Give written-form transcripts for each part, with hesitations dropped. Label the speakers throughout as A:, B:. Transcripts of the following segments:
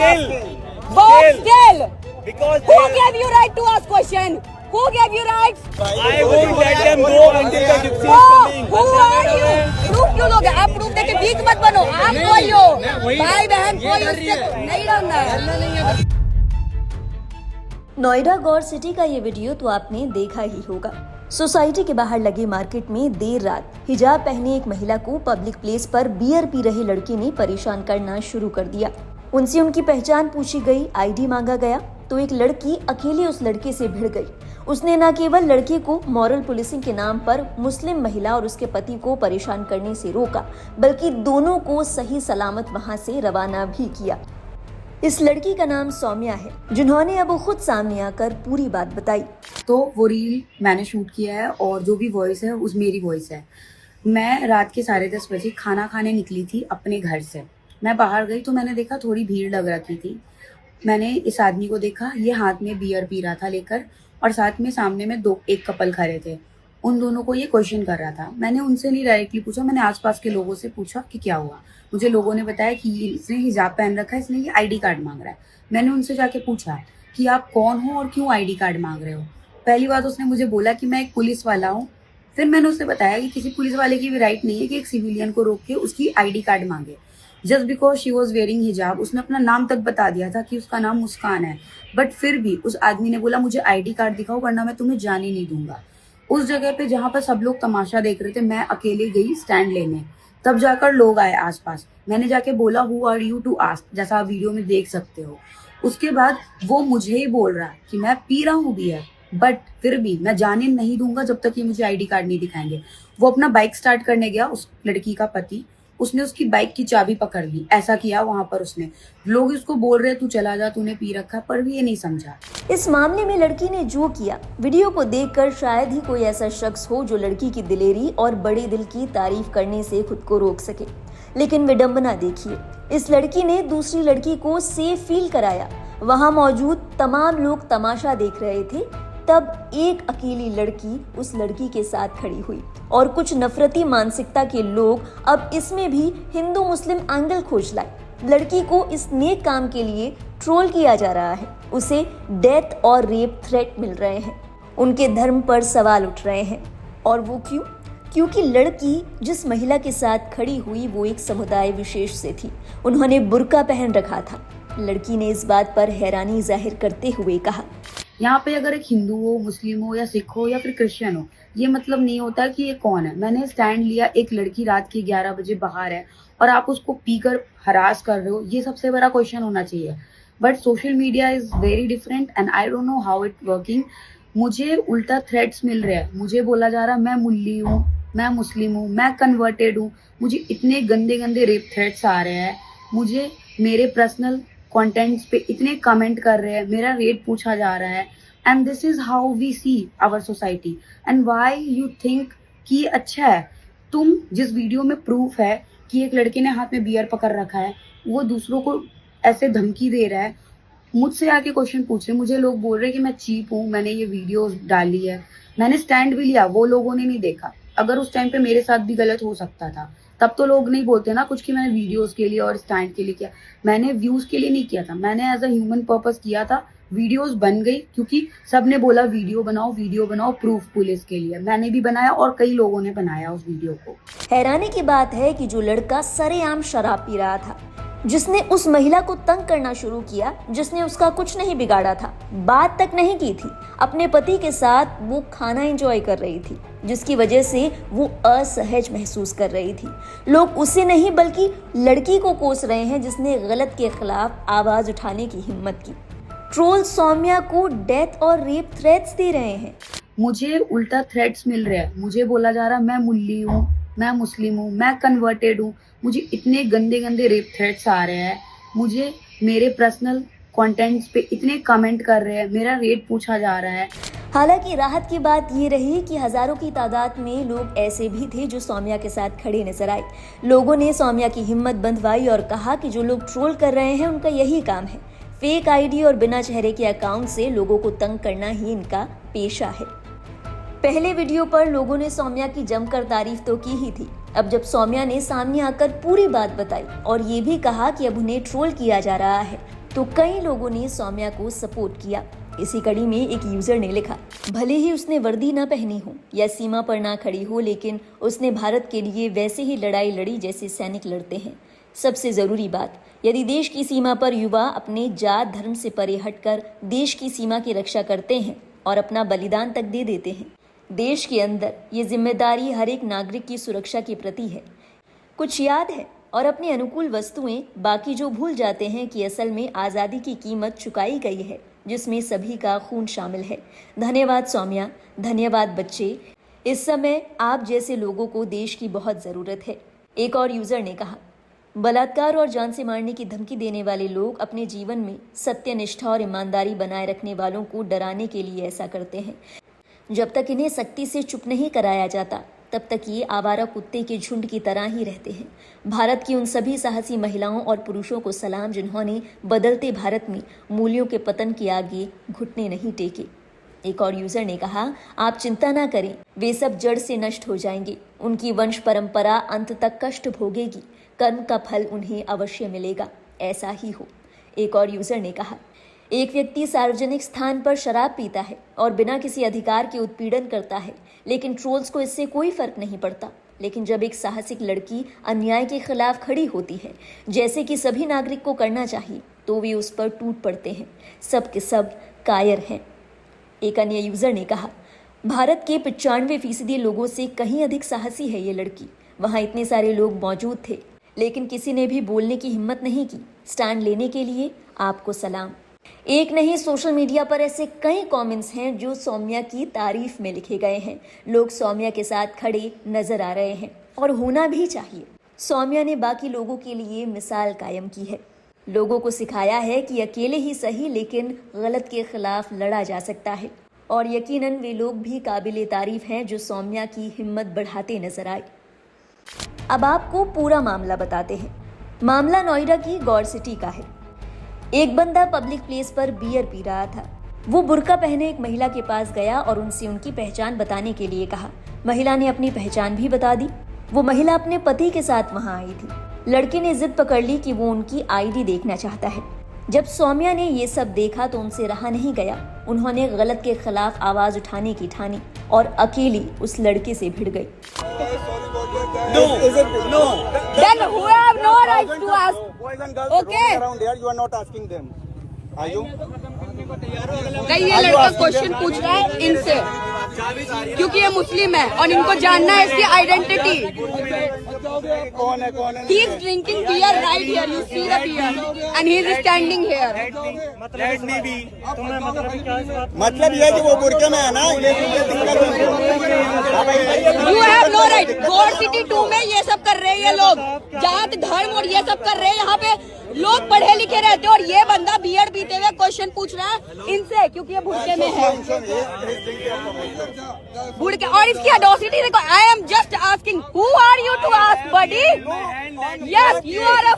A: Still. Because who gave you right to ask question? Who gave you rights?
B: I won't let them go until the gypsy is coming.
A: Who are you? Proof क्यों लोगे? आप proof देके week मत बनो. आप कोई हो, भाई बहन कोई उससे नहीं डरना है.
C: नोएडा गौर सिटी का ये वीडियो तो आपने देखा ही होगा। सोसाइटी के बाहर लगे मार्केट में देर रात हिजाब पहने एक महिला को पब्लिक प्लेस पर बियर पी रहे लड़के ने परेशान करना शुरू कर दिया। उनसे उनकी पहचान पूछी गई, आईडी मांगा गया तो एक लड़की अकेले उस लड़के से भिड़ गई। उसने न केवल लड़के को मॉरल पुलिसिंग के नाम पर मुस्लिम महिला और उसके पति को परेशान करने से रोका, बल्कि दोनों को सही सलामत वहां से रवाना भी किया। इस लड़की का नाम सौम्या है, जिन्होंने अब खुद सामने आकर पूरी बात बताई।
D: तो वो रील मैंने शूट किया है और जो भी वॉइस है उस मेरी वॉइस है। मैं रात के 10:30 बजे खाना खाने निकली थी अपने घर से। मैं बाहर गई तो मैंने देखा थोड़ी भीड़ लग रखी थी। मैंने इस आदमी को देखा, ये हाथ में बियर पी रहा था लेकर, और साथ में सामने में एक कपल खड़े थे। उन दोनों को ये क्वेश्चन कर रहा था। मैंने उनसे नहीं डायरेक्टली पूछा, मैंने आसपास के लोगों से पूछा कि क्या हुआ। मुझे लोगों ने बताया कि इसने हिजाब पहन रखा है, इसने ये आईडी कार्ड मांग रहा है। मैंने उनसे जाके पूछा कि आप कौन हो और क्यों आईडी कार्ड मांग रहे हो। पहली बात उसने मुझे बोला कि मैं एक पुलिस वाला हूँ। फिर मैंने उससे बताया कि किसी पुलिस वाले की भी राइट नहीं है कि एक सिविलियन को रोक के उसकी आईडी कार्ड मांगे, just because she was wearing हिजाब। उसने अपना नाम तक बता दिया था कि उसका नाम मुस्कान है, बट फिर भी उस आदमी ने बोला मुझे आईडी कार्ड दिखाओ वरना मैं तुम्हें जाने नहीं दूंगा। उस जगह पे जहाँ पर सब लोग तमाशा देख रहे थे, मैं अकेले गई स्टैंड लेने। तब जाकर लोग आए आसपास। मैंने जाके बोला who are you to ask, जैसा आप वीडियो में देख सकते हो। उसके बाद वो मुझे ही बोल रहा है कि मैं पी रहा हूँ बियर, बट फिर भी मैं जाने नहीं दूंगा जब तक ये मुझे आईडी कार्ड नहीं दिखाएंगे। वो अपना बाइक स्टार्ट करने गया, उस लड़की का पति, उसने उसकी बाइक की चाबी पकड़ ली। ऐसा किया वहां पर उसने। लोग इसको बोल रहे तू चला जा, तूने पी रखा, पर भी ये नहीं समझा।
C: इस मामले में लड़की ने जो किया, वीडियो को देखकर शायद ही कोई ऐसा शख्स हो जो लड़की की दिलेरी और बड़े दिल की तारीफ करने से खुद को रोक सके। लेकिन विडंबना देखिए, इस लड़की ने दूसरी लड़की को सेफ फील कराया। वहां मौजूद तमाम लोग तमाशा देख रहे थे, तब एक अकेली लड़की उस लड़की के साथ खड़ी हुई और कुछ नफरती मानसिकता के लोग अब इसमें भी हिंदू मुस्लिम एंगल खोज लाए। लड़की को इस नेक काम के लिए ट्रोल किया जा रहा है, उसे डेथ और रेप थ्रेट मिल रहे हैं, उनके धर्म पर सवाल उठ रहे हैं। और वो क्यों? क्योंकि लड़की जिस महिला के साथ खड़ी हुई वो एक समुदाय विशेष से थी। उन्होंने बुर्का पहन रखा था। लड़की ने इस बात पर हैरानी जाहिर करते हुए कहा,
D: यहाँ पे अगर एक हिंदू हो, मुस्लिम हो या सिख हो या फिर क्रिश्चियन हो, ये मतलब नहीं होता कि ये कौन है। मैंने स्टैंड लिया, एक लड़की रात के 11 बजे बाहर है और आप उसको पीकर हरास कर रहे हो, ये सबसे बड़ा क्वेश्चन होना चाहिए। But social media is very different and I don't know how it working. मुझे उल्टा थ्रेट्स मिल रहे हैं। मुझे बोला जा रहा है मैं मुल्ली हूँ, मैं मुस्लिम हूँ, मैं कन्वर्टेड हूँ। मुझे इतने गंदे गंदे रेप थ्रेट्स आ रहे हैं। मुझे मेरे पर्सनल कंटेंट्स पे इतने कमेंट कर रहे हैं, मेरा रेट पूछा जा रहा है। And this is how we see our society and why you think कि ये अच्छा है। तुम जिस वीडियो में प्रूफ है कि एक लड़के ने हाथ में बियर पकड़ रखा है, वो दूसरों को ऐसे धमकी दे रहा है, मुझसे आके क्वेश्चन पूछ रहे। मुझे लोग बोल रहे हैं कि मैं चीप हूँ, मैंने ये वीडियो डाली है, मैंने स्टैंड भी लिया, वो लोगों ने नहीं देखा। अगर उस टाइम पे मेरे साथ भी गलत हो सकता था, तब तो लोग नहीं बोलते ना कुछ कि मैंने वीडियोस के लिए और स्टैंड के लिए किया। मैंने व्यूज के लिए नहीं किया था, मैंने एज अ ह्यूमन पर्पस किया था। वीडियोस बन गई क्योंकि सबने बोला वीडियो बनाओ प्रूफ पुलिस के लिए। मैंने भी बनाया और कई लोगों ने बनाया उस वीडियो को।
C: हैरानी की बात है कि जो लड़का सरेआम शराब पी रहा था, जिसने उस महिला को तंग करना शुरू किया, जिसने उसका कुछ नहीं बिगाड़ा था, बात तक नहीं की थी, अपने पति के साथ वो खाना एंजॉय कर रही थी, जिसकी वजह से वो असहज महसूस कर रही थी। लोग उसे नहीं बल्कि लड़की को कोस रहे हैं जिसने गलत के खिलाफ आवाज उठाने की हिम्मत की। ट्रोल सौम्या को डेथ और रेप थ्रेट्स दे रहे हैं।
D: मुझे उल्टा थ्रेट्स मिल रहे हैं। मुझे बोला जा रहा है मैं मुल्ली हूँ, मैं मुस्लिम हूँ, मैं कन्वर्टेड हूँ। मुझे इतने गंदे गंदे रेप थ्रेट्स आ रहे हैं। मुझे मेरे पर्सनल कंटेंट्स पे इतने कमेंट कर रहे हैं, मेरा रेट पूछा जा रहा है।
C: हालांकि राहत की बात ये रही कि हजारों की तादाद में लोग ऐसे भी थे जो सौम्या के साथ खड़े नजर आए। लोगों ने सौम्या की हिम्मत बंधवाई और कहा कि जो लोग ट्रोल कर रहे हैं उनका यही काम है। फेक आईडी और बिना चेहरे के अकाउंट से लोगों को तंग करना ही इनका पेशा है। पहले वीडियो पर लोगों ने सौम्या की जमकर तारीफ तो की ही थी। अब जब सौम्या ने सामने आकर पूरी बात बताई और ये भी कहा कि अब उन्हें ट्रोल किया जा रहा है, तो कई लोगों ने सौम्या को सपोर्ट किया। इसी कड़ी में एक यूजर ने लिखा, भले ही उसने वर्दी ना पहनी हो या सीमा पर ना खड़ी हो, लेकिन उसने भारत के लिए वैसे ही लड़ाई लड़ी जैसे सैनिक लड़ते हैं। सबसे जरूरी बात, यदि देश की सीमा पर युवा अपने जात धर्म से परे हटकर देश की सीमा की रक्षा करते हैं और अपना बलिदान तक दे देते हैं, देश के अंदर ये जिम्मेदारी हर एक नागरिक की सुरक्षा के प्रति है। कुछ याद है और अपनी अनुकूल वस्तुएं, बाकी जो भूल जाते हैं कि असल में आज़ादी की कीमत चुकाई गई है, जिसमें सभी का खून शामिल है। धन्यवाद सौम्या, धन्यवाद बच्चे। इस समय आप जैसे लोगों को देश की बहुत ज़रूरत है। एक और यूज़र ने कहा, बलात्कार और जान से मारने की धमकी देने वाले लोग अपने जीवन में सत्य, निष्ठा और ईमानदारी बनाए रखने वालों को डराने के लिए ऐसा करते हैं। जब तक इन्हें सख्ती से चुप नहीं कराया जाता, तब तक ये आवारा कुत्ते के झुंड की तरह ही रहते हैं। भारत की उन सभी साहसी महिलाओं और पुरुषों को सलाम जिन्होंने बदलते भारत में मूल्यों के पतन के आगे घुटने नहीं टेके। एक और यूजर ने कहा, आप चिंता ना करें, वे सब जड़ से नष्ट हो जाएंगे। उनकी वंश परंपरा अंत तक कष्ट भोगेगी, कर्म का फल उन्हें अवश्य मिलेगा, ऐसा ही हो। एक और यूजर ने कहा, एक व्यक्ति सार्वजनिक स्थान पर शराब पीता है और बिना किसी अधिकार के उत्पीड़न करता है, लेकिन ट्रोल्स को इससे कोई फर्क नहीं पड़ता। लेकिन जब एक साहसिक लड़की अन्याय के खिलाफ खड़ी होती है, जैसे कि सभी नागरिक को करना चाहिए, तो वे उस पर टूट पड़ते हैं। सब के सब कायर हैं। एक अन्य यूजर ने कहा, भारत के 95% लोगों से कहीं अधिक साहसी है ये लड़की। वहां इतने सारे लोग मौजूद थे, लेकिन किसी ने भी बोलने की हिम्मत नहीं की। स्टैंड लेने के लिए आपको सलाम। एक नहीं, सोशल मीडिया पर ऐसे कई कमेंट्स हैं जो सौम्या की तारीफ में लिखे गए हैं। लोग सौम्या के साथ खड़े नजर आ रहे हैं और होना भी चाहिए। सौम्या ने बाकी लोगों के लिए मिसाल कायम की है। लोगों को सिखाया है कि अकेले ही सही, लेकिन गलत के खिलाफ लड़ा जा सकता है। और यकीनन वे लोग भी काबिले तारीफ हैं जो सौम्या की हिम्मत बढ़ाते नजर आए। अब आपको पूरा मामला बताते हैं। मामला नोएडा की गौर सिटी का है। एक बंदा पब्लिक प्लेस पर बियर पी रहा था। वो बुर्का पहने एक महिला के पास गया और उनसे उनकी पहचान बताने के लिए कहा। महिला ने अपनी पहचान भी बता दी। वो महिला अपने पति के साथ वहां आई थी। लड़के ने जिद पकड़ ली कि वो उनकी आईडी देखना चाहता है। जब सौम्या ने ये सब देखा तो उनसे रहा नहीं गया। उन्होंने गलत के खिलाफ आवाज उठाने की ठानी और अकेली उस लड़के से भिड़ गई।
B: No.
A: Then who have no right to ask?
E: Boys and girls
A: Okay.
E: roaming around here, you are not asking them. Are you?
A: कहीं ये लड़का क्वेश्चन पूछ रहा है इनसे, क्योंकि ये मुस्लिम है और इनको जानना है इसकी आइडेंटिटी।
E: कौन है?
A: He is drinking beer right here. You see the beer, and he is standing here.
B: Let me be.
E: मतलब ये है कि वो बुरके में है ना, ये दिक्कत है।
A: You have no right. Gold city 2 में ये सब कर रहे हैं ये लोग, जात धर्म और ये सब कर रहे हैं। यहाँ पे लोग पढ़े लिखे रहते हैं और ये बंदा बियर पीते हुए क्वेश्चन पूछ रहा है इनसे, क्योंकि ये बुरके में है। बुरके और इसकी अडोसिटी देखो। I am just asking, who are you to ask buddy? Yes, you are a,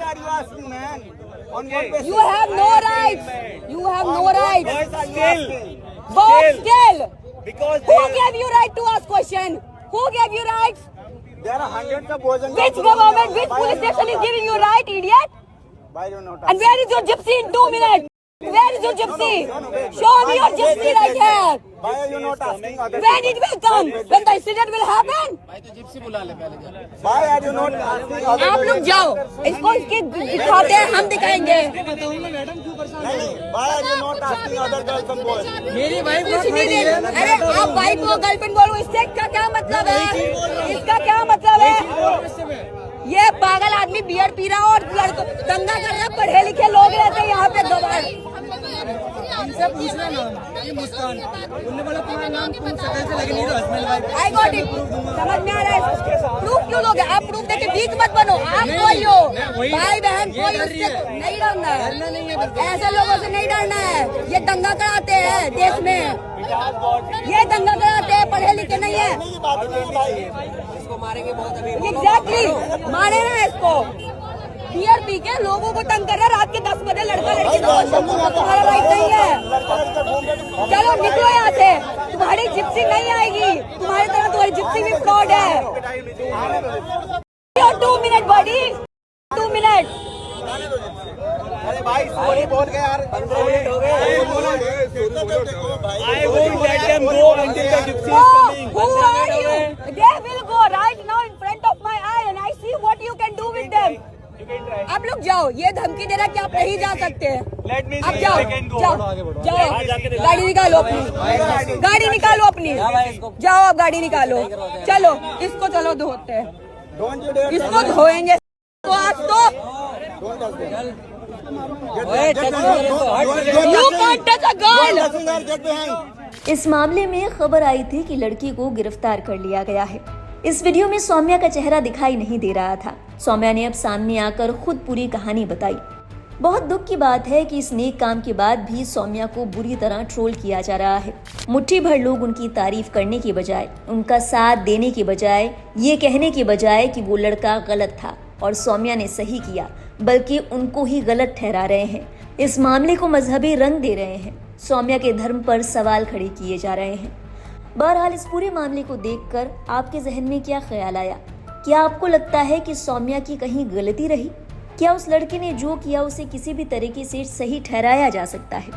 A: you have no rights. You have no rights. But still,
B: Because
A: who gave you right to ask question? Who gave you rights?
E: There are hundreds of boys and
A: Which
E: girls
A: government, which police station is giving you right, idiot?
E: Why you not
A: And where is your gypsy in 2 minutes? Where is your gypsy? Show me your gypsy right here.
E: Why are you not asking other
A: When it will come? When the incident will happen?
E: Why are you not asking other
A: आप लोग जाओ, इसको इसके दिखाते हैं, हम दिखाएंगे।
E: Why are you not asking other girls and boys?
A: कुछ नहीं दे। अरे आप वाइफ को गर्लफ्रेंड बोलो, इससे इसका क्या मतलब है? इसका क्या मतलब है? ये पागल आदमी बियर पी रहा और लड़कों दंगा कर रहा। पढ़े लिखे लोग रहते हैं यहाँ पे गवार।
B: इनसे पूछना नाम, ये मुस्कान। उन्होंने बोला तुम्हारा नाम तुम शक्ल से लगे नहीं तो husband wife.
A: I got it. समझ में आ रहा है? प्रूफ क्यों लोगे? आप प्रूफ देके वीक मत बनो। आप कोई हो, भाई बहन कोई, उससे नहीं डरना है। ऐसे लोगों से नहीं डरना है। ये दंगा कराते हैं देश में, ये दंगा कराते हैं, पढ़े लिखे नहीं है। एग्जैक्टली, मारे ना इसको। बियर पी के लोगों को तंग कर रहा है। रात के 10 बजे लड़का लड़की को तुम्हारा राइट नहीं है। चलो निकलो यहाँ से, तुम्हारी जिप्सी नहीं आएगी। तुम्हारी तरह तुम्हारी जिप्सी भी फ्रॉड है। 2 मिनट बॉडी, 2 मिनट।
E: अरे भाई सॉरी बोल गए यार 15 मिनट हो गए I won't let them go until the gypsy is coming.
A: Who are you? They will go right now in front of my eye and I see what you can do with them. आप लोग जाओ, ये धमकी दे रहा कि आप नहीं जा सकते हैं। आप जाओ, जाओ, जाओ, गाड़ी निकालो अपनी, गाड़ी निकालो अपनी, जाओ आप गाड़ी निकालो, चलो इसको चलो धोते हैं, इसको धोएंगे तो आज तो You can't touch a girl.
C: इस मामले में खबर आई थी कि लड़की को गिरफ्तार कर लिया गया है। इस वीडियो में सौम्या का चेहरा दिखाई नहीं दे रहा था। सौम्या ने अब सामने आकर खुद पूरी कहानी बताई। बहुत दुख की बात है कि इस नेक काम के बाद भी सौम्या को बुरी तरह ट्रोल किया जा रहा है। मुट्ठी भर लोग उनकी तारीफ करने के बजाय, उनका साथ देने के बजाय, ये कहने के बजाय कि वो लड़का गलत था और सौम्या ने सही किया, बल्कि उनको ही गलत ठहरा रहे हैं। इस मामले को मजहबी रंग दे रहे हैं। सौम्या के धर्म पर सवाल खड़े किए जा रहे हैं। बहरहाल इस पूरे मामले को देखकर आपके जहन में क्या ख्याल आया? क्या आपको लगता है कि सौम्या की कहीं गलती रही? क्या उस लड़के ने जो किया उसे किसी भी तरीके से सही ठहराया जा सकता है?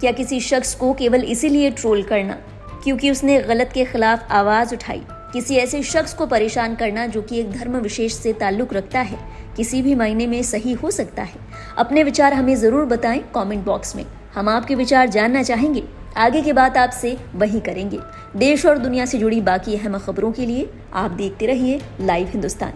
C: क्या किसी शख्स को केवल इसीलिए ट्रोल करना क्योंकि उसने गलत के खिलाफ आवाज उठाई, किसी ऐसे शख्स को परेशान करना जो कि एक धर्म विशेष से ताल्लुक रखता है, किसी भी मायने में सही हो सकता है? अपने विचार हमें जरूर बताएं कमेंट बॉक्स में। हम आपके विचार जानना चाहेंगे। आगे की बात आपसे वही करेंगे। देश और दुनिया से जुड़ी बाकी अहम खबरों के लिए आप देखते रहिए लाइव हिंदुस्तान।